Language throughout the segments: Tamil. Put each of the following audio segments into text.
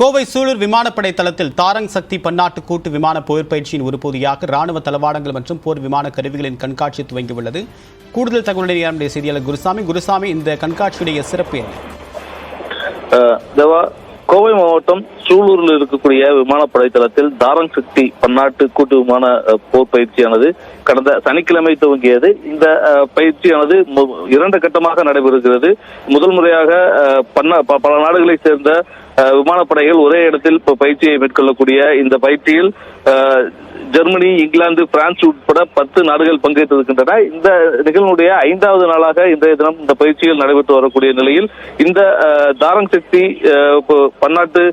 கோவை சூலூர் விமானப்படை தளத்தில் தாரங் சக்தி பன்னாட்டு கூட்டு விமான போர் பயிற்சியின் ஒரு பகுதியாக ராணுவ தளவாடங்கள் மற்றும் போர் விமான கருவிகளின் கண்காட்சி துவங்கியுள்ளது. கூடுதல் தகவலுடைய நம்முடைய செய்தியாளர் குருசாமி, இந்த கண்காட்சியுடைய சிறப்பு என்ன? கோவை மாவட்டம் சூலூரில் இருக்கக்கூடிய விமானப்படை தளத்தில் தாரங் சக்தி பன்னாட்டு கூட்டு விமான போர் பயிற்சியானது கடந்த சனிக்கிழமை துவங்கியது. இந்த பயிற்சியானது 2 கட்டமாக நடைபெறுகிறது. முதல் முறையாக பல நாடுகளை சேர்ந்த விமானப்படைகள் ஒரே இடத்தில் பயிற்சியை மேற்கொள்ளக்கூடிய இந்த பயிற்சியில் ஜெர்மனி, இங்கிலாந்து, பிரான்ஸ் உட்பட 10 நாடுகள் பங்கேற்றிருக்கின்றன. இந்த நிகழ்வுடைய 5வது நாளாக இன்றைய தினம் இந்த பயிற்சிகள் நடைபெற்று வரக்கூடிய நிலையில் இந்த தாரங் சக்தி பன்னாட்டு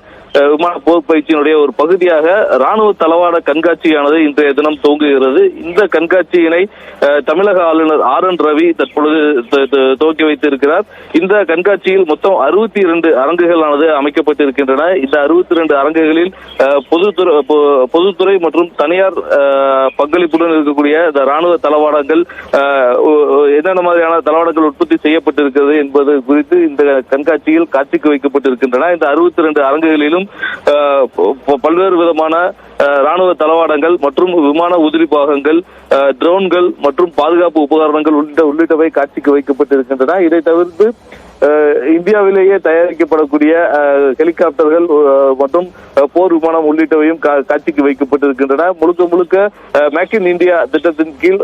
விமான போர் பயிற்சியினுடைய ஒரு பகுதியாக ராணுவ தளவாட கண்காட்சியானது இன்றைய தினம் துவங்குகிறது. இந்த கண்காட்சியினை தமிழக ஆளுநர் RN ரவி தற்பொழுது துவக்கி வைத்திருக்கிறார். இந்த கண்காட்சியில் மொத்தம் 62 அரங்குகளானது அமைக்கப்பட்டிருக்கின்றன. இந்த 62 அரங்குகளில் பொதுத்துறை மற்றும் தனியார் பங்களிப்புடன் இருக்கக்கூடிய இந்த ராணுவ தளவாடங்கள் என்னென்ன மாதிரியான தளவாடங்கள் உற்பத்தி செய்யப்பட்டிருக்கிறது என்பது குறித்து இந்த கண்காட்சியில் காட்சிக்கு வைக்கப்பட்டிருக்கின்றன. இந்த 62 அரங்குகளிலும் பல்வேறு விதமான ராணுவ தளவாடங்கள் மற்றும் விமான உதிரி பாகங்கள், ட்ரோன்கள் மற்றும் பாதுகாப்பு உபகரணங்கள் உள்ளிட்டவை காட்சிக்கு வைக்கப்பட்டிருக்கின்றன. இதை தவிர்த்து இந்தியாவிலேயே தயாரிக்கப்படக்கூடிய ஹெலிகாப்டர்கள் மற்றும் போர் விமானம் உள்ளிட்டவையும் காட்சிக்கு வைக்கப்பட்டிருக்கின்றன. முழுக்க மேக் இன் இந்தியா திட்டத்தின் கீழ்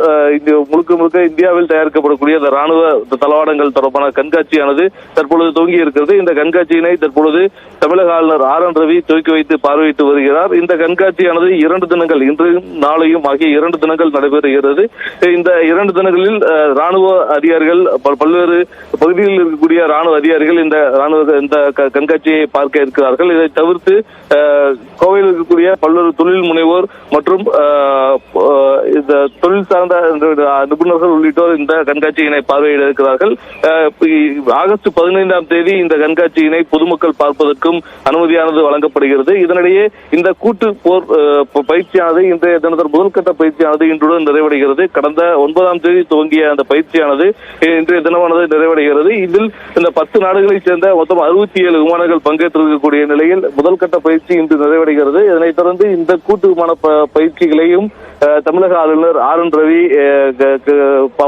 முழுக்க இந்தியாவில் தயாரிக்கப்படக்கூடிய இந்த ராணுவ தளவாடங்கள் தொடர்பான கண்காட்சியானது தற்பொழுது துவங்கி இருக்கிறது. இந்த கண்காட்சியினை தற்பொழுது தமிழக ஆளுநர் RN ரவி துவக்கி வைத்து பார்வையிட்டு வருகிறார். இந்த கண்காட்சியானது 2 தினங்கள், இன்றையும் நாளையும் ஆகிய 2 தினங்கள் நடைபெறுகிறது. இந்த 2 தினங்களில் ராணுவ அதிகாரிகள் பல்வேறு பகுதிகளில் இருக்கக்கூடிய ராணுவ அதிகாரிகள் இந்த கண்காட்சியை பார்க்க இருக்கிறார்கள். இதை தவிர்த்து கோவையில் இருக்கக்கூடிய பல்வேறு தொழில் முனைவோர் மற்றும் இந்த தொழில் சார்ந்த நிபுணர்கள் உள்ளிட்டோர் இந்த கண்காட்சியினை பார்வையிட இருக்கிறார்கள். ஆகஸ்ட் 15ஆம் தேதி இந்த கண்காட்சியினை பொதுமக்கள் பார்ப்பதற்கும் அனுமதியானது வழங்கப்படுகிறது. இதனிடையே இந்த கூட்டு போர் பயிற்சியானது இன்றைய தினத்தில் முதல் கட்ட பயிற்சியானது இன்றுடன் நிறைவடைகிறது. கடந்த 9ஆம் தேதி துவங்கிய அந்த பயிற்சியானது இன்றைய தினமானது நிறைவடைகிறது. இதில் இந்த 10 நாடுகளைச் சேர்ந்த மொத்தம் 67 விமானங்கள் பங்கேற்றிருக்கக்கூடிய நிலையில் முதல் கட்ட பயிற்சி இன்று நிறைவடைகிறது. இதனைத் தொடர்ந்து இந்த கூட்டு விமான பயிற்சிகளையும் தமிழக ஆளுநர் RN ரவி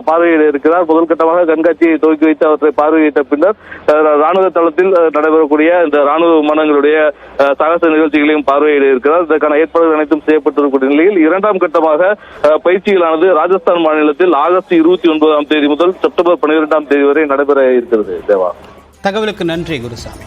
பார்வையிட இருக்கிறார். முதல் கட்டமாக கண்காட்சியை துவக்கி வைத்து அவற்றை பார்வையிட்ட பின்னர் ராணுவ தளத்தில் நடைபெறக்கூடிய இந்த ராணுவ விமானங்களுடைய சாகச நிகழ்ச்சிகளையும் பார்வையிட இருக்கிறார். இதற்கான ஏற்பாடுகள் அனைத்தும் செய்யப்பட்டிருக்கக்கூடிய நிலையில் 2ஆம் கட்டமாக பயிற்சிகளானது ராஜஸ்தான் மாநிலத்தில் ஆகஸ்ட் 29ஆம் தேதி முதல் செப்டம்பர் 12ஆம் தேதி வரை நடைபெற இருக்கிறது. தேவா, தகவலுக்கு நன்றி குருசாமி.